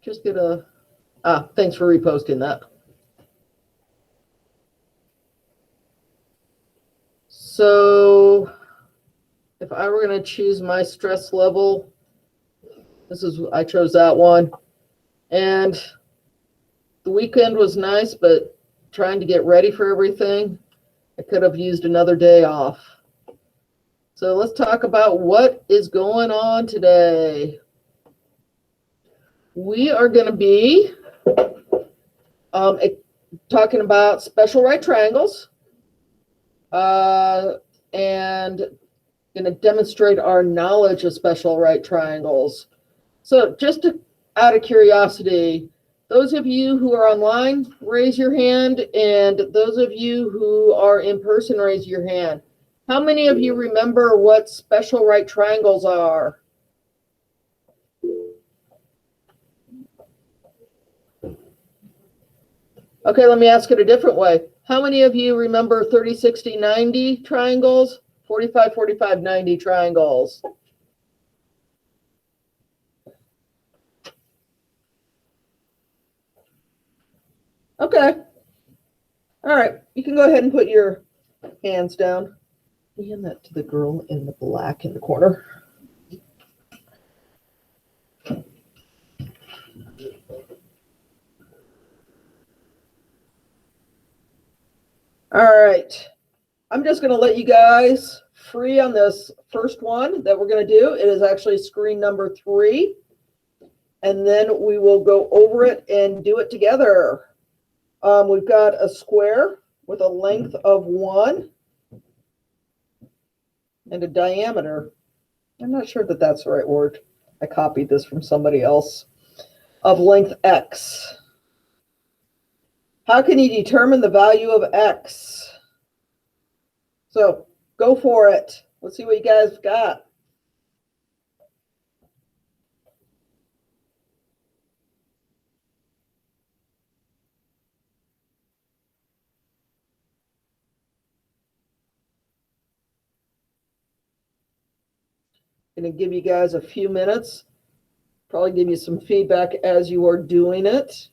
Just get a, thanks for reposting that. So if I were going to choose my stress level, I chose that one. And the weekend was nice, but trying to get ready for everything, I could have used another day off. So let's talk about what is going on today. We are going to be talking about special right triangles and going to demonstrate our knowledge of special right triangles. So just out of curiosity, those of you who are online, raise your hand, and those of you who are in person, raise your hand. How many of you remember what special right triangles are? Okay, let me ask it a different way. How many of you remember 30, 60, 90 triangles? 45, 45, 90 triangles. Okay. All right, you can go ahead and put your hands down. Hand that to the girl in the black in the corner. All right, I'm just going to let you guys free on this first one that we're going to do. It is actually screen number 3, and then we will go over it and do it together. We've got a square with a length of 1 and a diameter. I'm not sure that that's the right word. I copied this from somebody else. Of length x. How can you determine the value of x? So go for it. Let's see what you guys got. Going to give you guys a few minutes. Probably give you some feedback as you are doing it.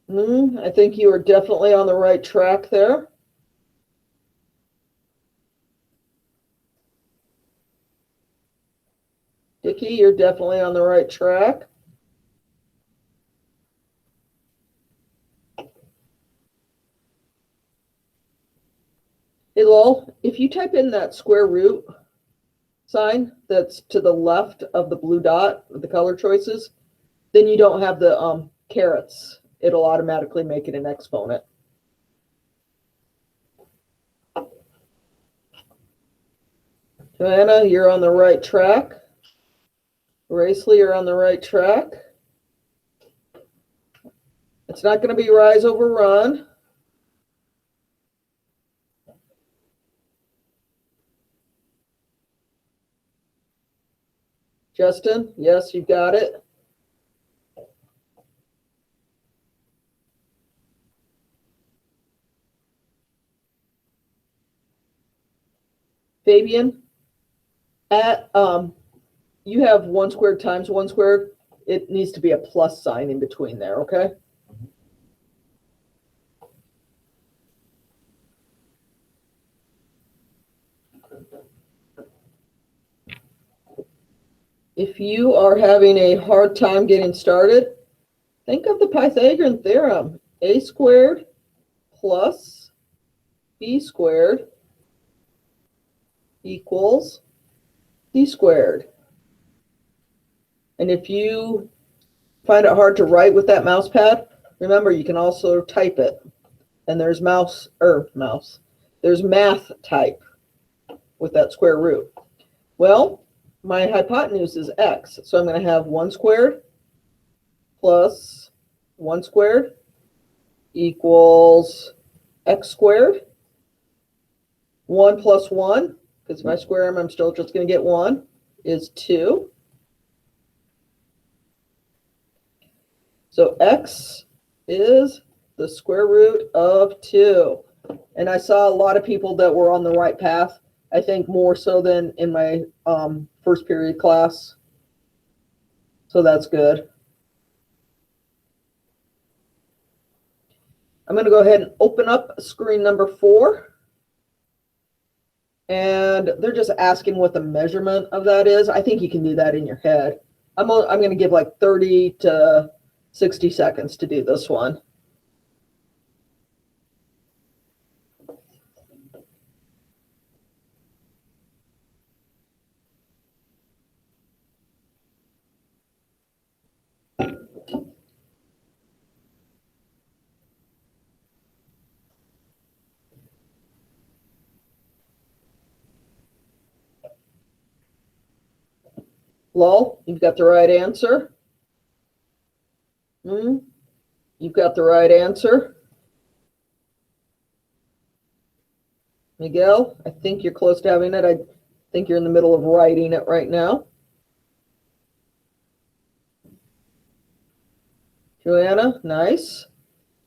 I think you are definitely on the right track there. Dickie, you're definitely on the right track. Hey, Lowell, if you type in that square root sign that's to the left of the blue dot with the color choices, then you don't have the carets. It'll automatically make it an exponent. Joanna, you're on the right track. Racely, you're on the right track. It's not going to be rise over run. Justin, yes, you got it. Fabian, you have 1 squared times 1 squared. It needs to be a plus sign in between there, okay? If you are having a hard time getting started, think of the Pythagorean Theorem. A squared plus b squared equals c squared. And if you find it hard to write with that mouse pad, remember you can also type it. And there's there's math type with that square root. Well, my hypotenuse is x, so I'm going to have 1 squared plus 1 squared equals x squared. 1 plus 1, because if I square them, I'm still just going to get 1, is 2. So x is the square root of 2. And I saw a lot of people that were on the right path. I think more so than in my first period class. So that's good. I'm going to go ahead and open up screen number 4. And they're just asking what the measurement of that is. I think you can do that in your head. I'm going to give like 30 to 60 seconds to do this one. Lol, you've got the right answer. You've got the right answer. Miguel, I think you're close to having it. I think you're in the middle of writing it right now. Joanna, nice.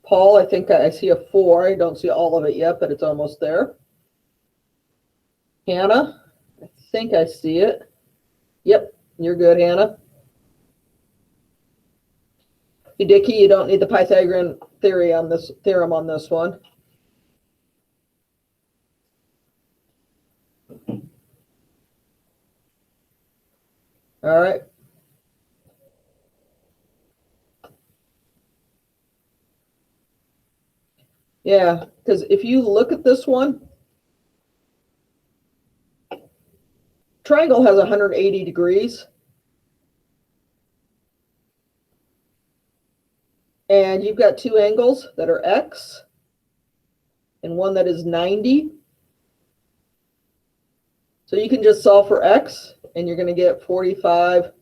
Paul, I think I see a 4. I don't see all of it yet, but it's almost there. Hannah, I think I see it. Yep, you're good, Hannah. Dicky, you don't need the Pythagorean theorem on this one. All right. Yeah, because if you look at this one, triangle has 180 degrees. And you've got 2 angles that are x and one that is 90. So you can just solve for x and you're going to get 45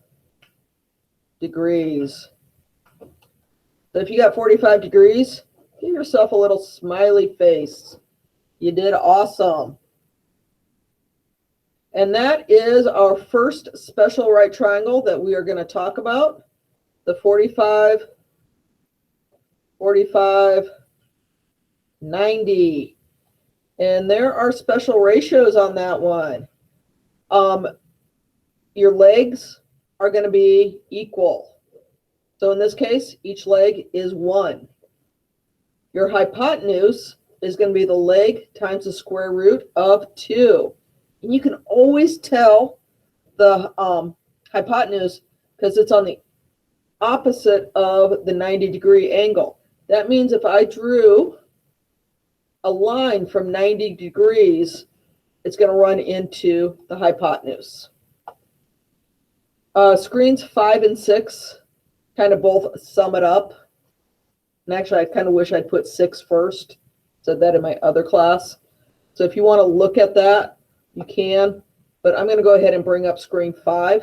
degrees. So if you got 45 degrees, give yourself a little smiley face. You did awesome. And that is our first special right triangle that we are going to talk about. The 45, 45, 90. And there are special ratios on that one. Your legs are going to be equal. So in this case, each leg is 1. Your hypotenuse is going to be the leg times the square root of 2. And you can always tell the hypotenuse because it's on the opposite of the 90-degree angle. That means if I drew a line from 90 degrees, it's going to run into the hypotenuse. Screens 5 and 6 kind of both sum it up. And actually, I kind of wish I'd put 6 first. Said that in my other class. So if you want to look at that, you can. But I'm going to go ahead and bring up screen 5.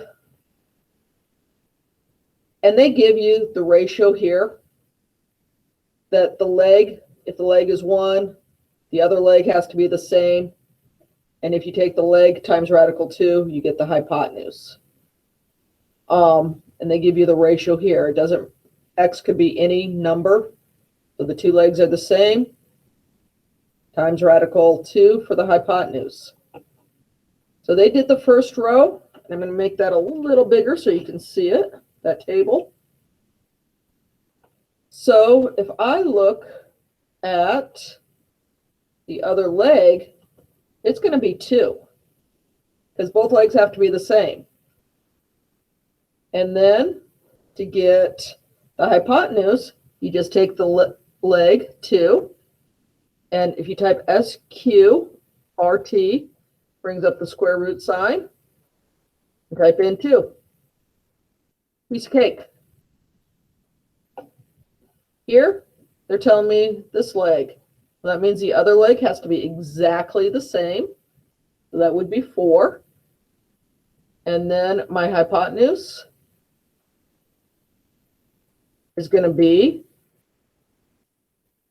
And they give you the ratio here that the leg, if the leg is 1, the other leg has to be the same. And if you take the leg times radical 2, you get the hypotenuse. And they give you the ratio here. It doesn't, x could be any number. So the 2 legs are the same. Times radical 2 for the hypotenuse. So they did the first row. I'm going to make that a little bigger so you can see it, that table. So if I look at the other leg, it's going to be 2 because both legs have to be the same. And then to get the hypotenuse, you just take the leg 2, and if you type SQRT, brings up the square root sign, and type in 2. Piece of cake. Here, they're telling me this leg. Well, that means the other leg has to be exactly the same. So that would be 4. And then my hypotenuse is going to be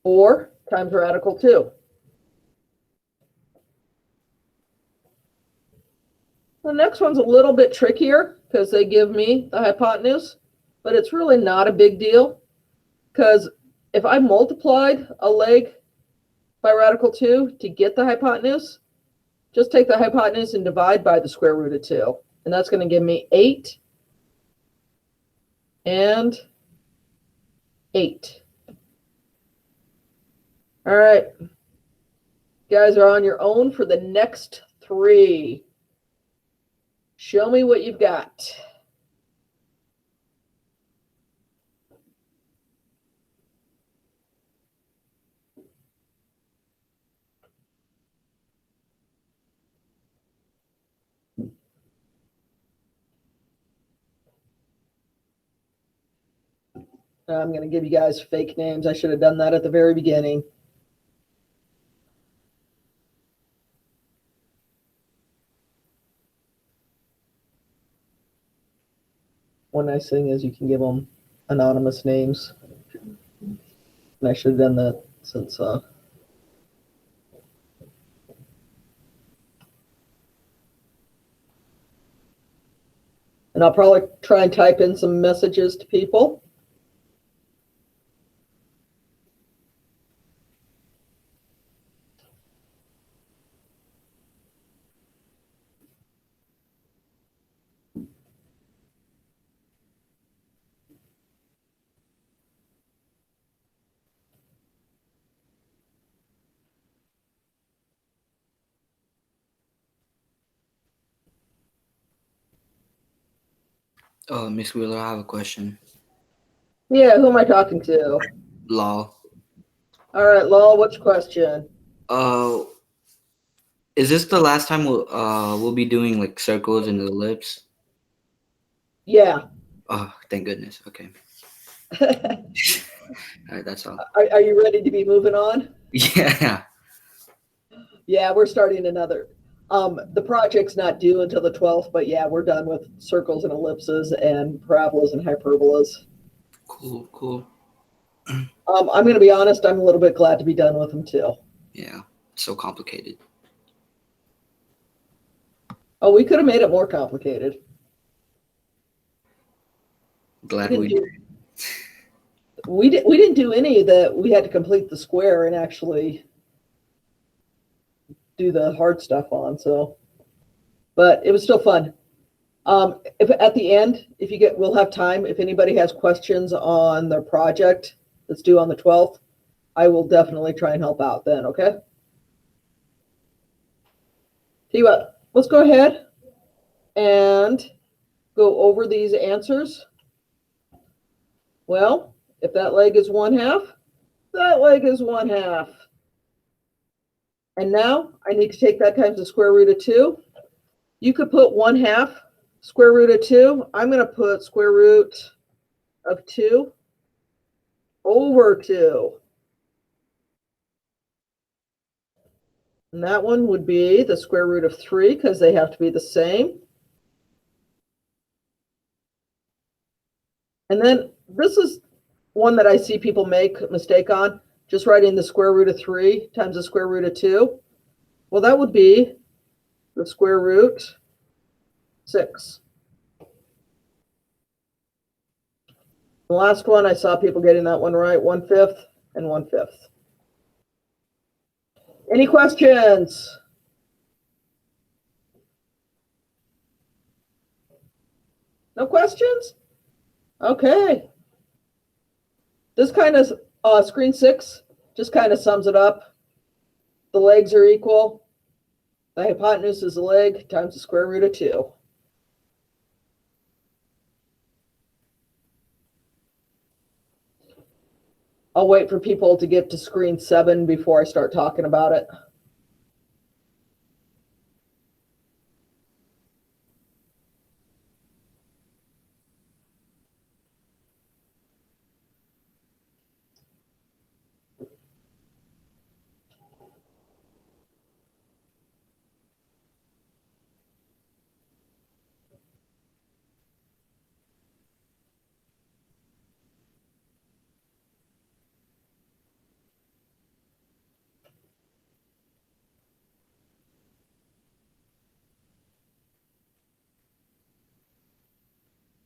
4 times radical 2. The next one's a little bit trickier because they give me the hypotenuse, but it's really not a big deal because if I multiplied a leg by radical 2 to get the hypotenuse, just take the hypotenuse and divide by the square root of 2. And that's going to give me 8 and 8. All right. You guys are on your own for the next 3. Show me what you've got. I'm going to give you guys fake names. I should have done that at the very beginning. One nice thing is you can give them anonymous names. And I should have done that since and I'll probably try and type in some messages to people. Miss Wheeler, I have a question. Yeah, who am I talking to? Law. All right, Lowell, what's your question? Is this the last time we'll be doing like circles and ellipse? Yeah. Oh, thank goodness. Okay. All Alright, that's all. Are you ready to be moving on? Yeah. Yeah, we're starting another. The project's not due until the 12th, but yeah, we're done with circles and ellipses and parabolas and hyperbolas. Cool. I'm going to be honest, I'm a little bit glad to be done with them too. Yeah, so complicated. Oh, we could have made it more complicated. Glad we didn't do any that we had to complete the square and actually do the hard stuff on. So, but it was still fun. If at the end, we'll have time. If anybody has questions on their project that's due on the 12th, I will definitely try and help out then. Okay. Tell you what, let's go ahead and go over these answers. Well, if that leg is 1/2, that leg is 1/2. And now I need to take that times the square root of 2. You could put 1/2 square root of 2. I'm going to put square root of 2 over 2. And that one would be the square root of 3 because they have to be the same. And then this is one that I see people make a mistake on, just writing the square root of 3 times the square root of 2. Well, that would be the square root 6. The last one, I saw people getting that one right, 1/5 and 1/5. Any questions? No questions? Okay. This kind of screen 6 just kind of sums it up. The legs are equal. The hypotenuse is the leg times the square root of 2. I'll wait for people to get to screen 7 before I start talking about it.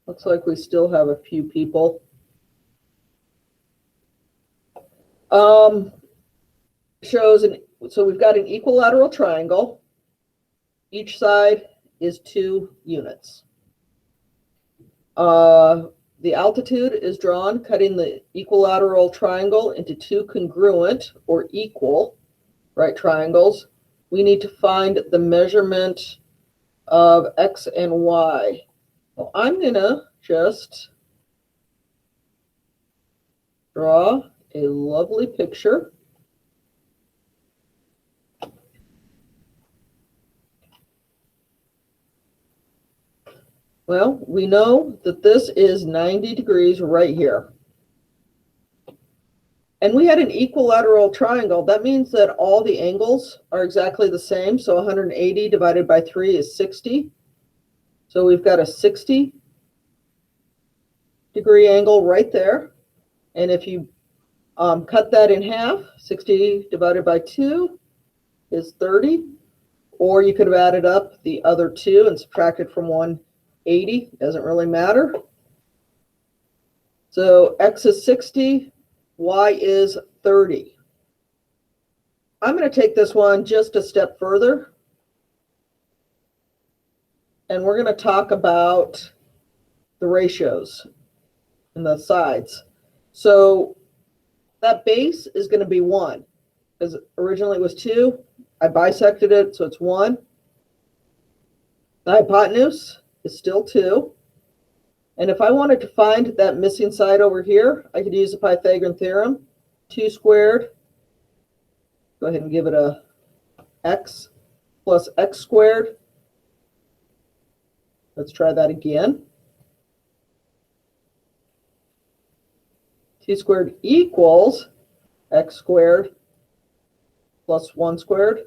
Looks like we still have a few people. So we've got an equilateral triangle. Each side is 2 units. The altitude is drawn cutting the equilateral triangle into 2 congruent or equal right triangles. We need to find the measurement of x and y. Well, I'm going to just draw a lovely picture. Well, we know that this is 90 degrees right here. And we had an equilateral triangle. That means that all the angles are exactly the same. So 180 divided by 3 is 60. So we've got a 60-degree angle right there. And if you cut that in half, 60 divided by 2 is 30. Or you could have added up the other 2 and subtracted from 180. Doesn't really matter. So x is 60, y is 30. I'm going to take this one just a step further. And we're going to talk about the ratios and the sides. So that base is going to be 1. Because originally it was 2. I bisected it, so it's 1. The hypotenuse is still 2. And if I wanted to find that missing side over here, I could use the Pythagorean Theorem. 2 squared, go ahead and give it a x, plus x squared. Let's try that again. 2 squared equals x squared plus 1 squared,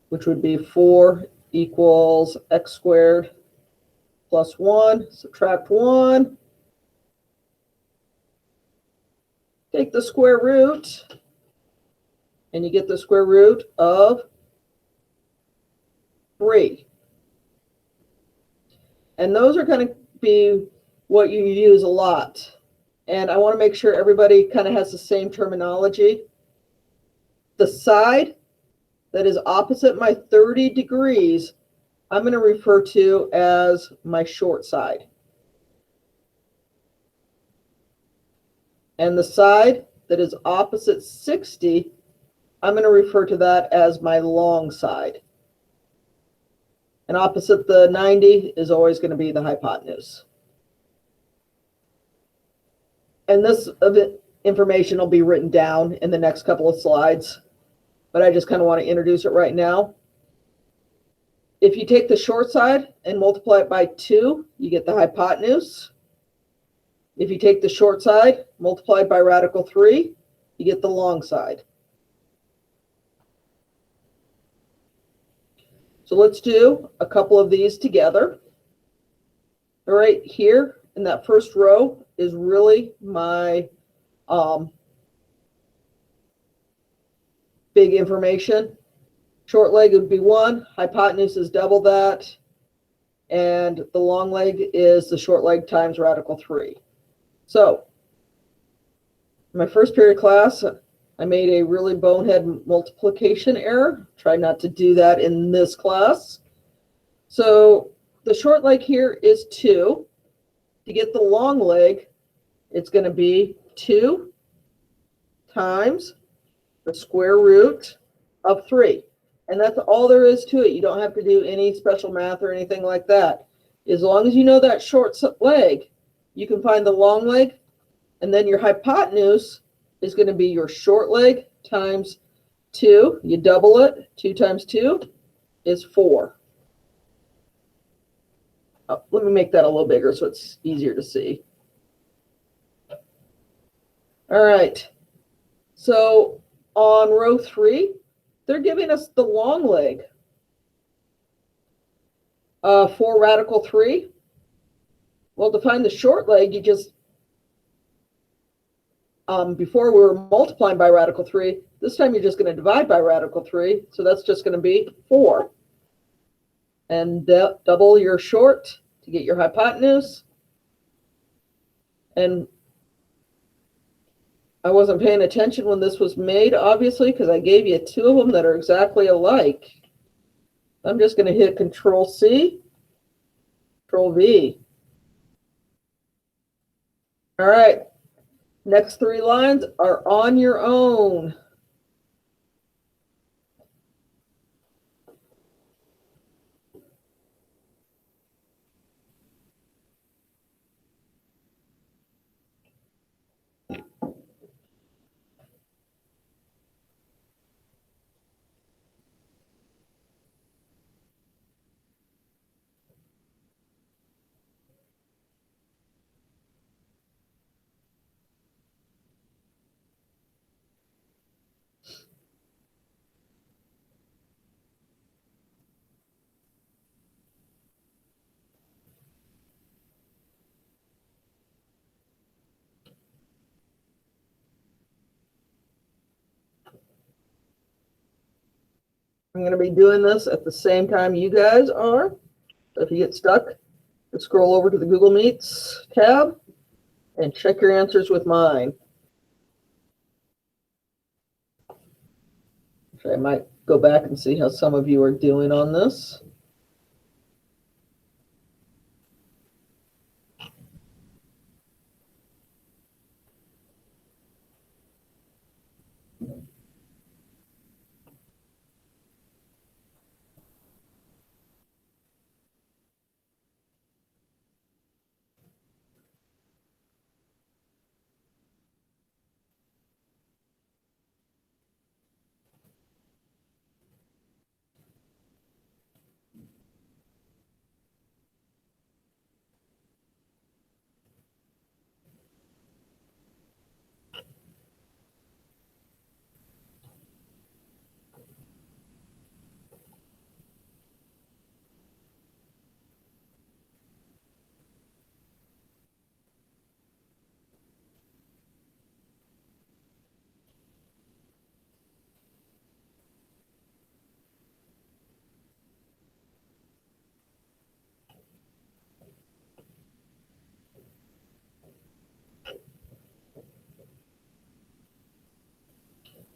which would be 4 equals x squared plus 1. Subtract 1. Take the square root, and you get the square root of 3. And those are going to be what you use a lot. And I want to make sure everybody kind of has the same terminology. The side that is opposite my 30 degrees, I'm going to refer to as my short side. And the side that is opposite 60, I'm going to refer to that as my long side. And opposite the 90 is always going to be the hypotenuse. And this information will be written down in the next couple of slides, but I just kind of want to introduce it right now. If you take the short side and multiply it by 2, you get the hypotenuse. If you take the short side multiplied by radical 3, you get the long side. So let's do a couple of these together. All right, here in that first row is really my big information. Short leg would be 1, hypotenuse is double that, and the long leg is the short leg times radical 3. So, in my first period class, I made a really bonehead multiplication error. Try not to do that in this class. So, the short leg here is 2. To get the long leg, it's going to be 2 times the square root of 3. And that's all there is to it. You don't have to do any special math or anything like that. As long as you know that short leg, you can find the long leg, and then your hypotenuse is going to be your short leg times 2. You double it. 2 times 2 is 4. Let me make that a little bigger so it's easier to see. All right. So on row 3, they're giving us the long leg. 4 radical 3. Well, to find the short leg, you just, before we were multiplying by radical 3, this time you're just going to divide by radical 3. So that's just going to be 4. And double your short to get your hypotenuse. And I wasn't paying attention when this was made, obviously, because I gave you two of them that are exactly alike. I'm just going to hit Control C, Control V. All right, next three lines are on your own. I'm going to be doing this at the same time you guys are. So if you get stuck, just scroll over to the Google Meets tab and check your answers with mine. So I might go back and see how some of you are doing on this.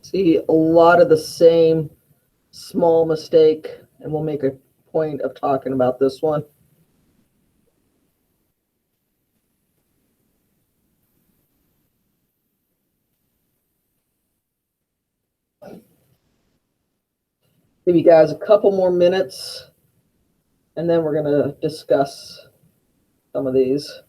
See a lot of the same small mistake, and we'll make a point of talking about this one. Give you guys a couple more minutes, and then we're going to discuss some of these.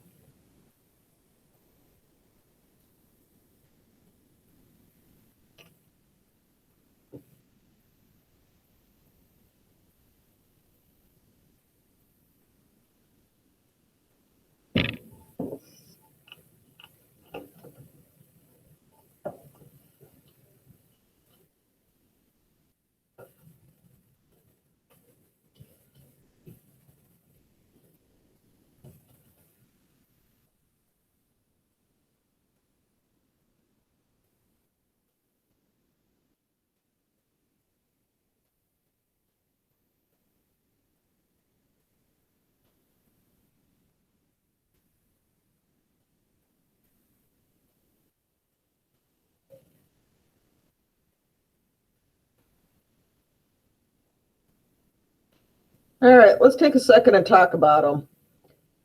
All right, let's take a second and talk about them.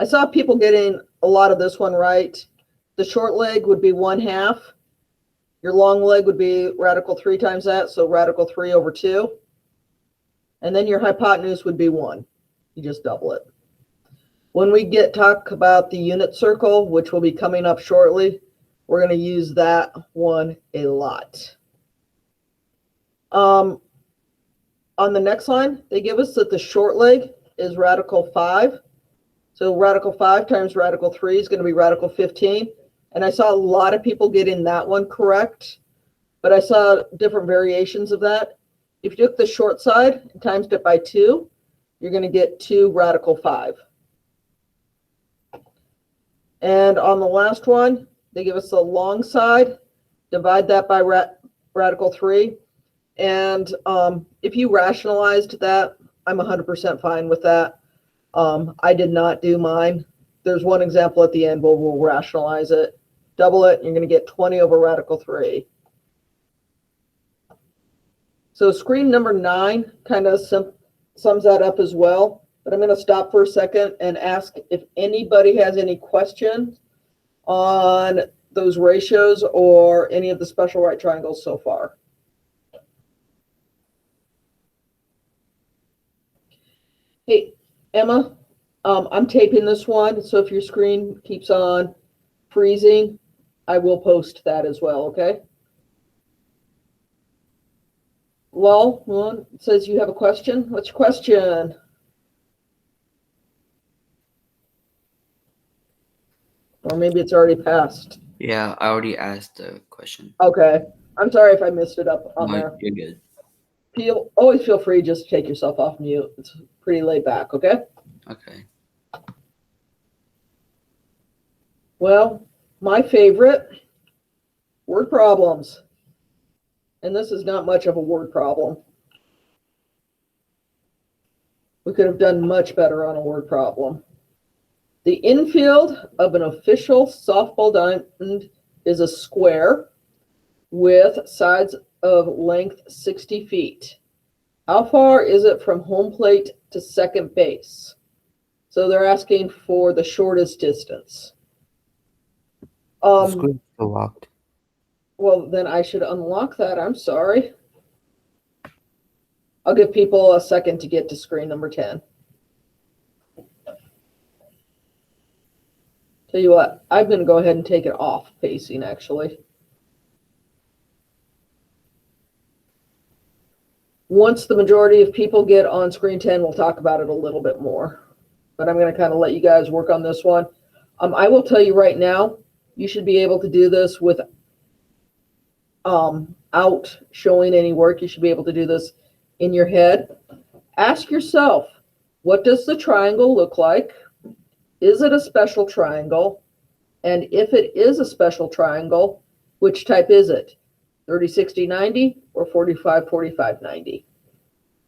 I saw people getting a lot of this one right. The short leg would be 1/2. Your long leg would be radical 3 times that, so radical 3 over 2. And then your hypotenuse would be 1. You just double it. When we talk about the unit circle, which will be coming up shortly, we're going to use that one a lot. On the next line, they give us that the short leg is radical 5. So radical 5 times radical 3 is going to be radical 15. And I saw a lot of people getting that one correct, but I saw different variations of that. If you took the short side and times it by 2, you're going to get 2 radical 5. And on the last one, they give us the long side, divide that by radical 3. And if you rationalized that, I'm 100% fine with that. I did not do mine. There's one example at the end where we'll rationalize it. double it, and you're going to get 20 over radical 3. So screen number 9 kind of sums that up as well. But I'm going to stop for a second and ask if anybody has any questions on those ratios or any of the special right triangles so far. Hey, Emma, I'm taping this one, so if your screen keeps on freezing, I will post that as well, okay? Well, it says you have a question. What's your question? Or maybe it's already passed. Yeah, I already asked the question. Okay. I'm sorry if I missed it up on there. You're good. Always feel free just to take yourself off mute. It's pretty laid back, okay? Okay. Well, my favorite, word problems. And this is not much of a word problem. We could have done much better on a word problem. The infield of an official softball diamond is a square with sides of length 60 feet. How far is it from home plate to second base? So they're asking for the shortest distance. The screen's still locked. Well, then I should unlock that. I'm sorry. I'll give people a second to get to screen number 10. Tell you what, I'm going to go ahead and take it off pacing, actually. Once the majority of people get on screen 10, we'll talk about it a little bit more. But I'm going to kind of let you guys work on this one. I will tell you right now, you should be able to do this without showing any work. You should be able to do this in your head. Ask yourself, what does the triangle look like? Is it a special triangle? And if it is a special triangle, which type is it? 30, 60, 90 or 45, 45, 90?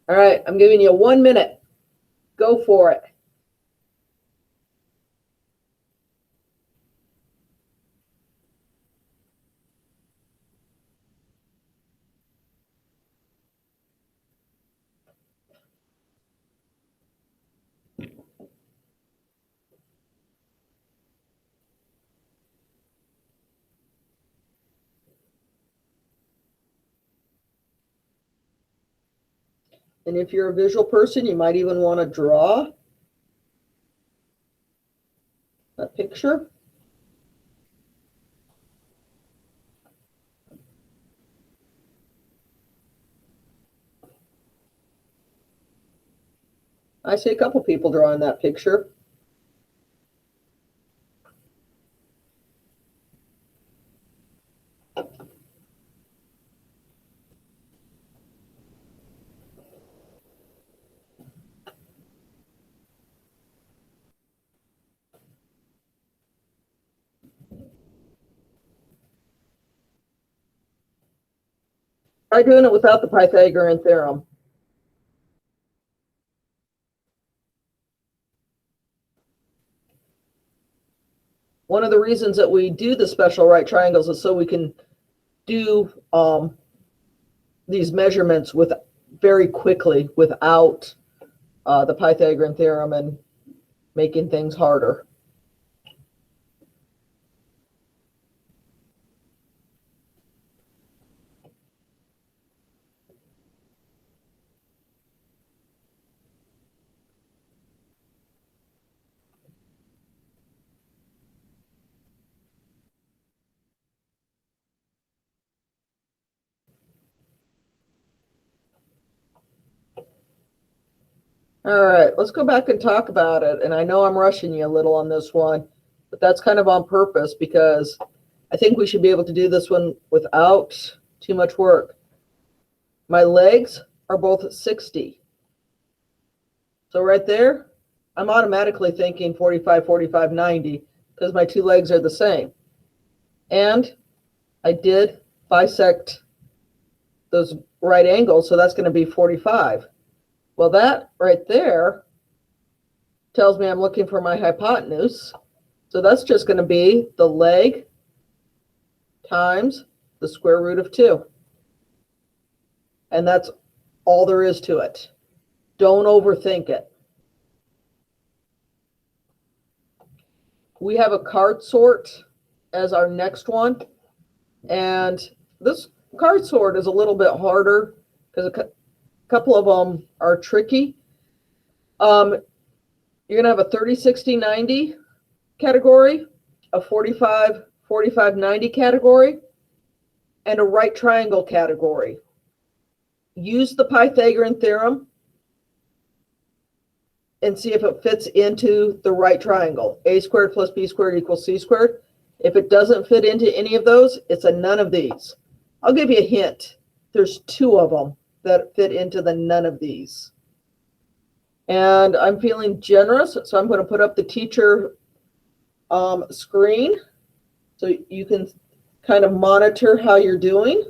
All right, I'm giving you 1 minute. Go for it. And if you're a visual person, you might even want to draw a picture. I see a couple people drawing that picture. Try doing it without the Pythagorean Theorem. One of the reasons that we do the special right triangles is so we can do these measurements very quickly without the Pythagorean Theorem and making things harder. All right, let's go back and talk about it. And I know I'm rushing you a little on this one, but that's kind of on purpose because I think we should be able to do this one without too much work. My legs are both 60. So right there, I'm automatically thinking 45, 45, 90 because my two legs are the same. And I did bisect those right angles, so that's going to be 45. Well, that right there tells me I'm looking for my hypotenuse. So that's just going to be the leg times the square root of 2. And that's all there is to it. Don't overthink it. We have a card sort as our next one. And this card sort is a little bit harder because a couple of them are tricky. You're going to have a 30, 60, 90 category, a 45, 45, 90 category, and a right triangle category. Use the Pythagorean Theorem and see if it fits into the right triangle. A squared plus B squared equals C squared. If it doesn't fit into any of those, it's a none of these. I'll give you a hint. There's 2 of them that fit into the none of these. And I'm feeling generous, so I'm going to put up the teacher screen so you can kind of monitor how you're doing.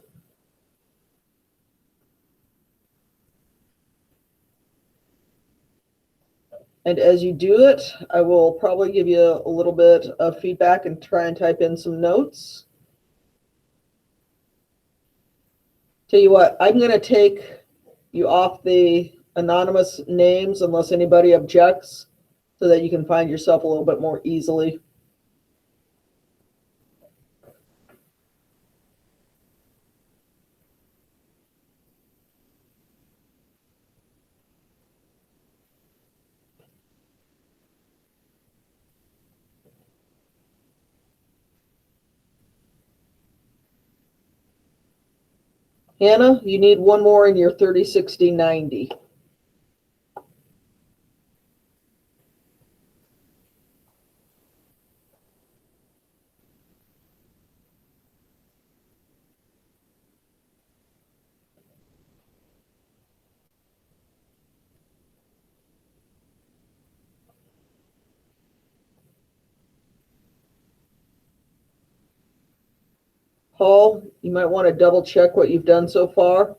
And as you do it, I will probably give you a little bit of feedback and try and type in some notes. Tell you what, I'm going to take you off the anonymous names unless anybody objects so that you can find yourself a little bit more easily. Hannah, you need one more in your 30, 60, 90. Paul, you might want to double check what you've done so far.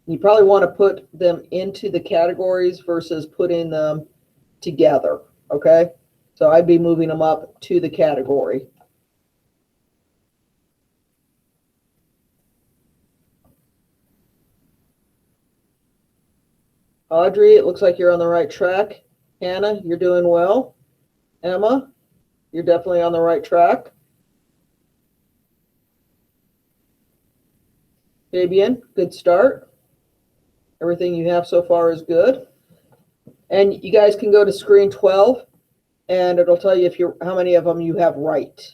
You probably want to put them into the categories versus putting them together, okay? So I'd be moving them up to the category. Audrey, it looks like you're on the right track. Hannah, you're doing well. Emma, you're definitely on the right track. Fabian, good start. Everything you have so far is good. And you guys can go to screen 12 and it'll tell you if you're how many of them you have right.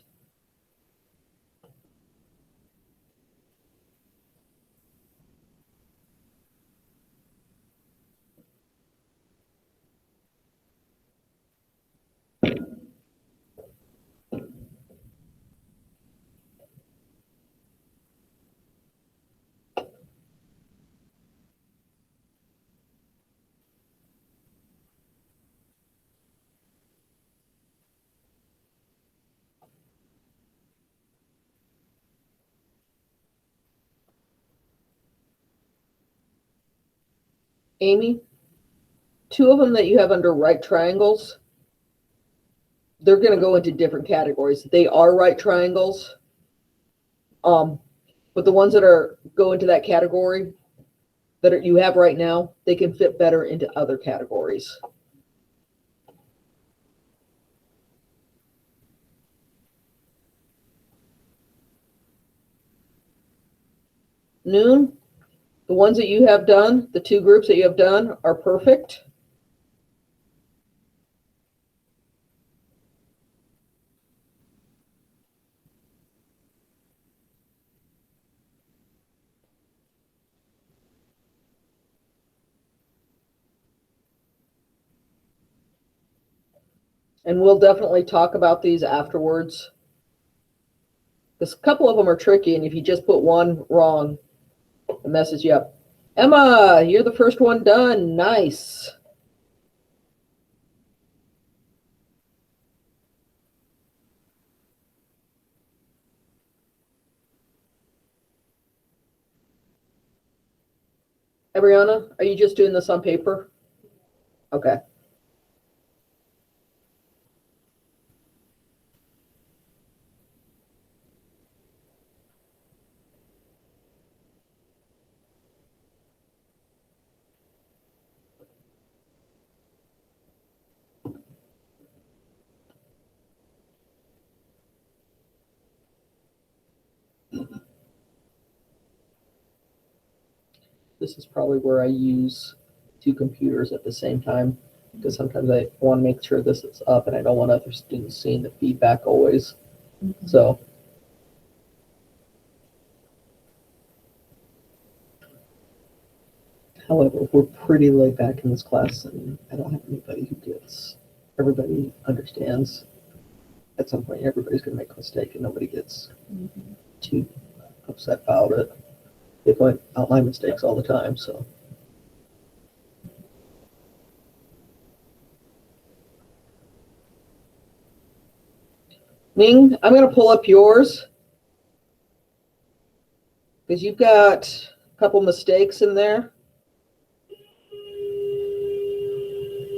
Amy, 2 of them that you have under right triangles, they're going to go into different categories. They are right triangles, but the ones that go into that category that you have right now, they can fit better into other categories. Noon, the ones that you have done, the 2 groups that you have done are perfect. And we'll definitely talk about these afterwards. Because a couple of them are tricky, and if you just put one wrong, it messes you up. Emma, you're the first one done. Nice. Ariana, are you just doing this on paper? Okay. This is probably where I use two computers at the same time, because sometimes I want to make sure this is up and I don't want other students seeing the feedback always. So, however, we're pretty laid back in this class, and I don't have anybody who gets, everybody understands at some point everybody's going to make a mistake and nobody gets too upset about it. They point out my mistakes all the time, so. Ning, I'm going to pull up yours because you've got a couple mistakes in there.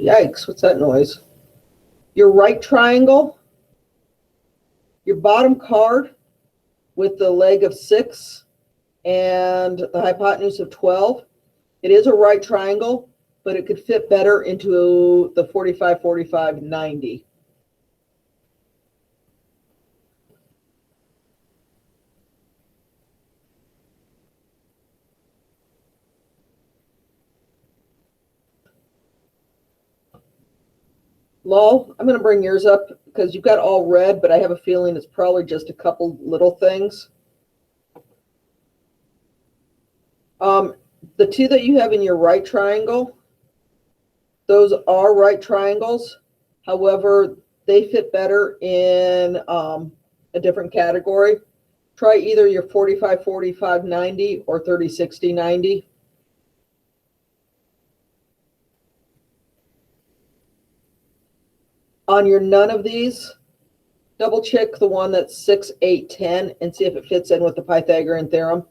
Yikes, what's that noise? Your right triangle, your bottom card with the leg of 6 and the hypotenuse of 12. It is a right triangle, but it could fit better into the 45, 45, 90. Lol, I'm going to bring yours up because you've got all red, but I have a feeling it's probably just a couple little things. The two that you have in your right triangle, those are right triangles. However, they fit better in a different category. Try either your 45, 45, 90 or 30, 60, 90. On your none of these, double check the one that's 6, 8, 10 and see if it fits in with the Pythagorean theorem.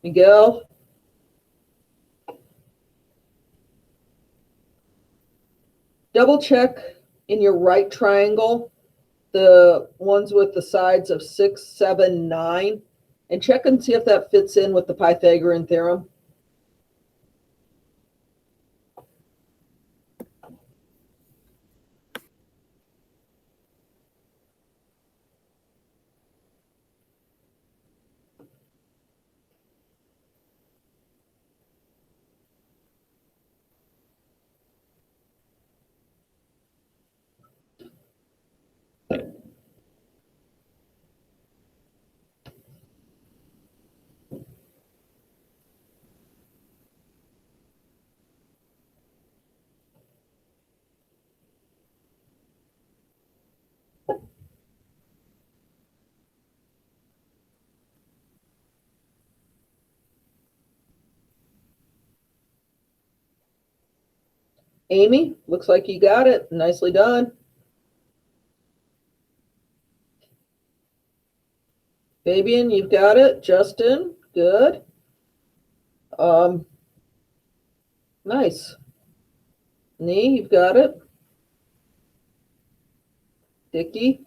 Miguel? Double check in your right triangle, the ones with the sides of 6, 7, 9, and check and see if that fits in with the Pythagorean theorem. Amy, looks like you got it. Nicely done. Fabian, you've got it. Justin, good. Nice. Nee, you've got it. Dickie,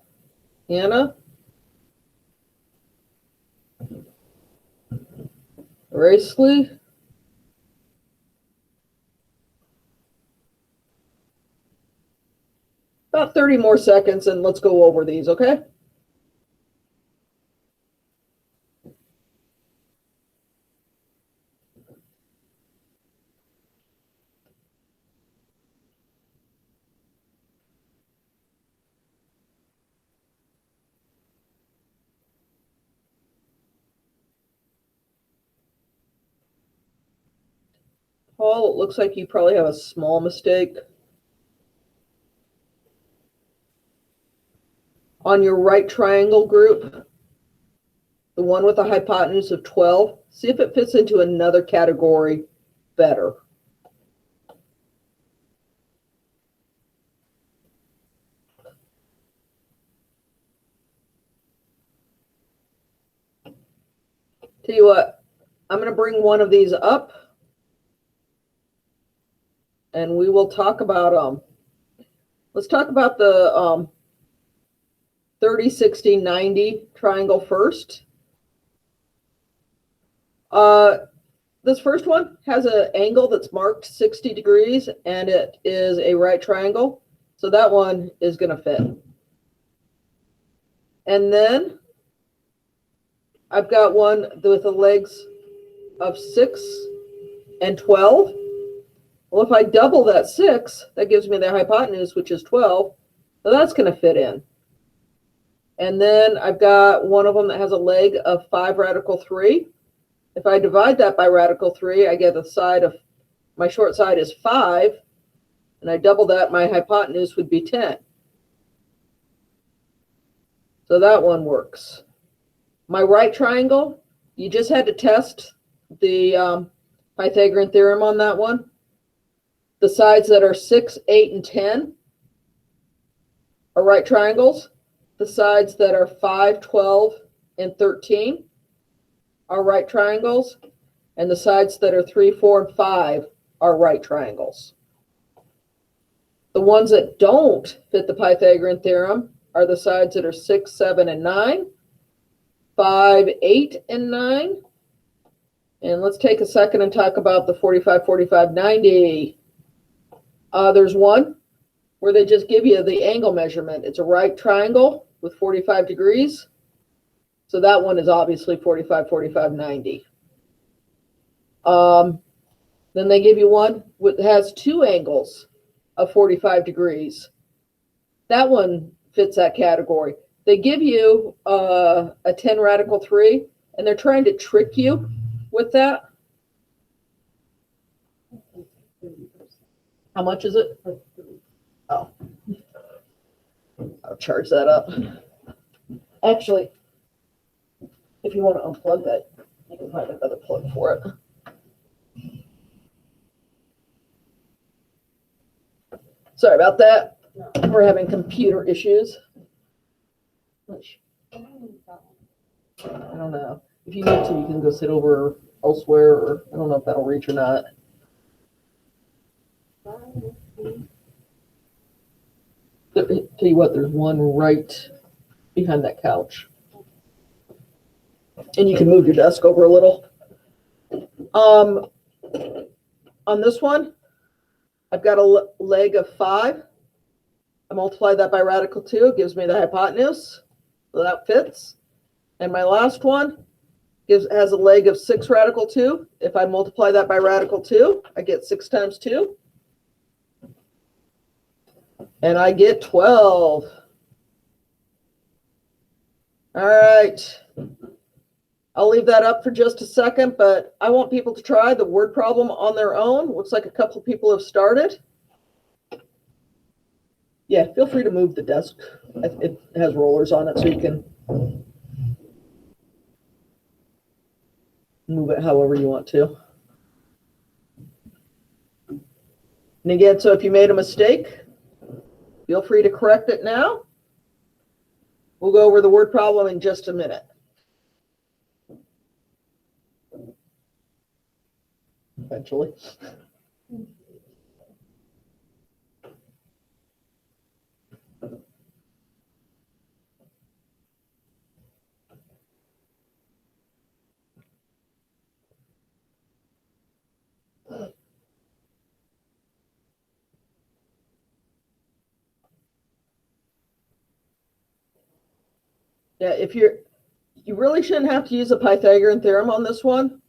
Hannah. Racely. About 30 more seconds and let's go over these, okay? Paul, it looks like you probably have a small mistake. On your right triangle group, the one with a hypotenuse of 12, see if it fits into another category better. Tell you what, I'm going to bring one of these up and we will talk about let's talk about the 30, 60, 90 triangle first. This first one has an angle that's marked 60 degrees and it is a right triangle. So that one is going to fit. And then I've got one with the legs of 6 and 12. Well, if I double that 6, that gives me the hypotenuse, which is 12. So that's going to fit in. And then I've got one of them that has a leg of 5 radical 3. If I divide that by radical 3, I get the side of, my short side is 5. And I double that, my hypotenuse would be 10. So that one works. My right triangle, you just had to test the Pythagorean theorem on that one. The sides that are 6, 8, and 10 are right triangles. The sides that are 5, 12, and 13 are right triangles. And the sides that are 3, 4, and 5 are right triangles. The ones that don't fit the Pythagorean theorem are the sides that are 6, 7, and 9, 5, 8, and 9. And let's take a second and talk about the 45, 45, 90. There's one where they just give you the angle measurement. It's a right triangle with 45 degrees. So that one is obviously 45, 45, 90. Then they give you one that has 2 angles of 45 degrees. That one fits that category. They give you a 10 radical 3, and they're trying to trick you with that. How much is it? Oh, I'll charge that up. Actually, if you want to unplug that, you can find another plug for it. Sorry about that. We're having computer issues. I don't know. If you need to, you can go sit over elsewhere, or I don't know if that'll reach or not. Tell you what, there's one right behind that couch. And you can move your desk over a little. On this one, I've got a leg of 5. I multiply that by radical 2. It gives me the hypotenuse. So that fits. And my last one has a leg of 6 radical 2. If I multiply that by radical 2, I get 6 times 2. And I get 12. All right. I'll leave that up for just a second, but I want people to try the word problem on their own. Looks like a couple of people have started. Yeah, feel free to move the desk. It has rollers on it, so you can move it however you want to. And again, so if you made a mistake, feel free to correct it now. We'll go over the word problem in just a minute. Eventually. Yeah, you really shouldn't have to use a Pythagorean theorem on this one.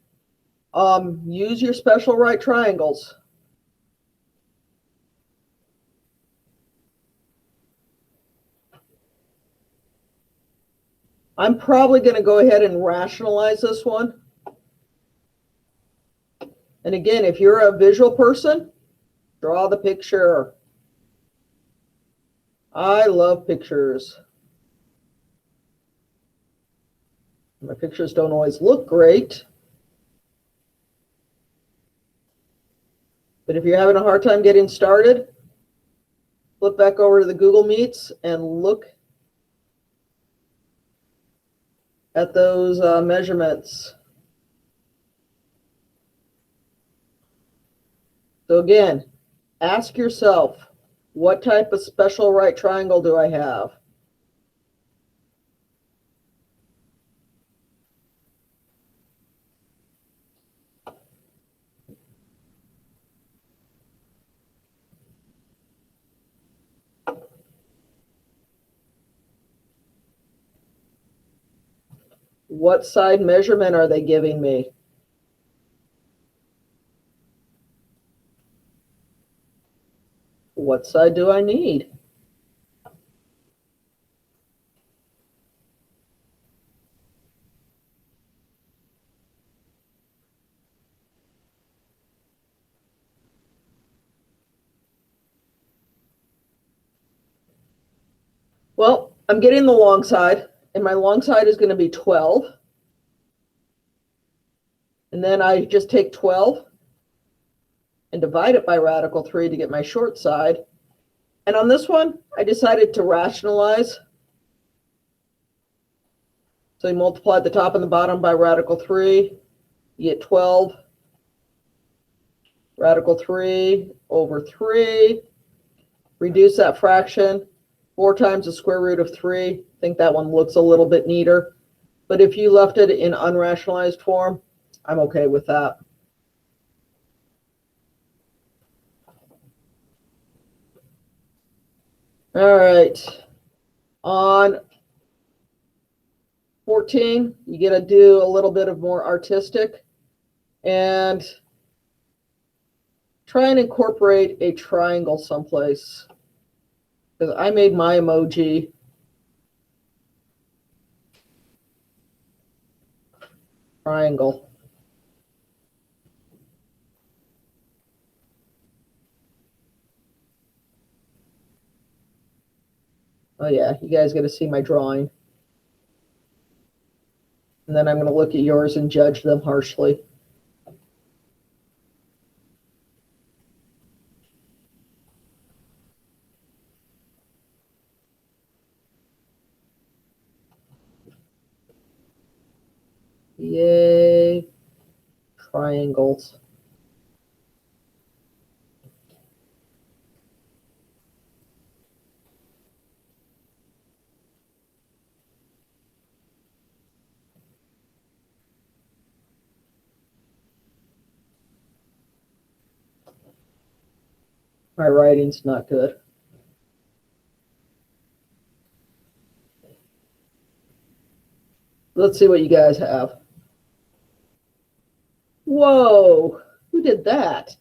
Use your special right triangles. I'm probably going to go ahead and rationalize this one. And again, if you're a visual person, draw the picture. I love pictures. My pictures don't always look great. But if you're having a hard time getting started, flip back over to the Google Meets and look at those measurements. So again, ask yourself, what type of special right triangle do I have? What side measurement are they giving me? What side do I need? Well, I'm getting the long side, and my long side is going to be 12. And then I just take 12 and divide it by radical 3 to get my short side. And on this one, I decided to rationalize. So you multiply the top and the bottom by radical 3, you get 12. Radical 3 over 3. Reduce that fraction. 4 times the square root of 3. I think that one looks a little bit neater. But if you left it in unrationalized form, I'm okay with that. All right. On 14, you get to do a little bit of more artistic and try and incorporate a triangle someplace. Because I made my emoji triangle. Oh yeah, you guys got to see my drawing. And then I'm going to look at yours and judge them harshly. Yay, triangles. My writing's not good. Let's see what you guys have. Whoa, who did that?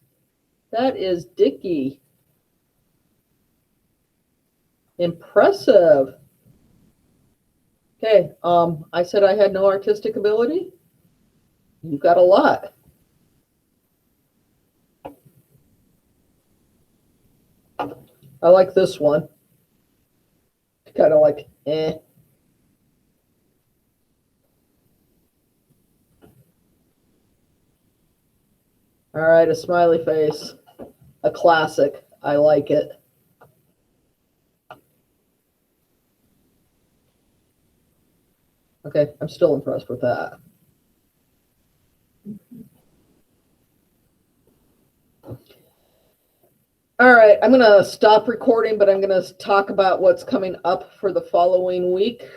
That is Dickie. Impressive. Okay, I said I had no artistic ability. You've got a lot. I like this one. Kind of like, eh. All right, a smiley face. A classic. I like it. Okay, I'm still impressed with that. All right, I'm going to stop recording, but I'm going to talk about what's coming up for the following week.